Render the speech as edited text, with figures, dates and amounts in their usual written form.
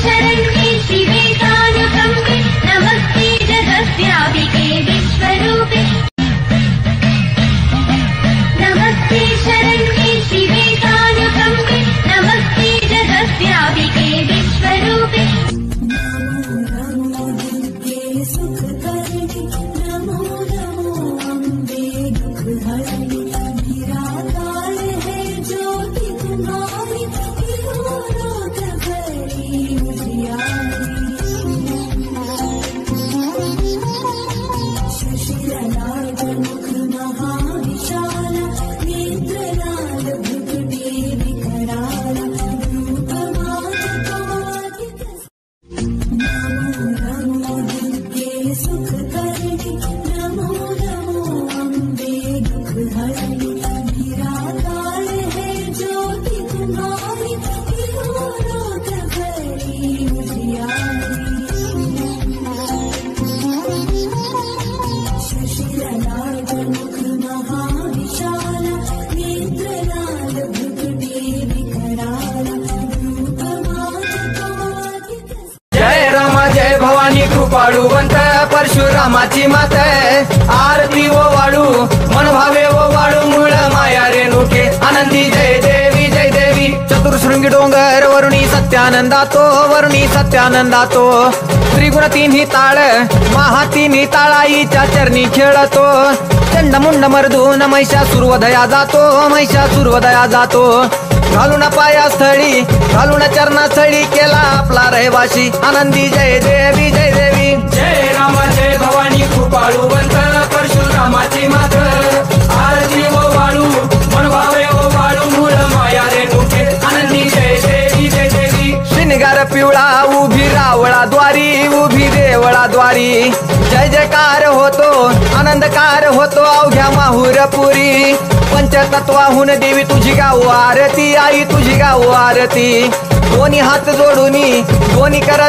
शरण्ये शिवे कानुकम्पे नमस्ते जगद्व्यापिके विश्वरूपे नमस्ते शरण्ये शिवे कानुकम्पे नमस्ते जगद्व्यापिके विश्वरूपे कृपाळुवंत परशुरामाची मात आरती ओ वाळू मन भावे ओ वाळू मूळ माया रेणुके आनंदी जय देवी चतुर्शृंगी डोंगर वरुणी सत्यानंदातो त्रिगुण तिन्ही ताळ महा तिन्ही ताळाईच्या चरणी खेळतो चंडमुंड मर्दून महिषासुरवधया जातो घालून पायास्थळी घालून चरणास्थळी केला आपला रहिवाशी आनंदी जय देवी जय राम जय भवानी कृपाळुवंत परशुरामाची मात आरती ओ वाळू मन भावे ओ वाळू मूळ माया रेणुके आनंदी जय देवी शिनगार पिवळा उभी रावळाद्वारी उभी देवळाद्वारी जय जयकार होतो आनंदकार होतो अवघ्या माहुरपुरी पंचतत्वाहून देवी तुझी गाव आरती आई तुझी गाव आरती दोन्ही हात जोडून दोन्ही कर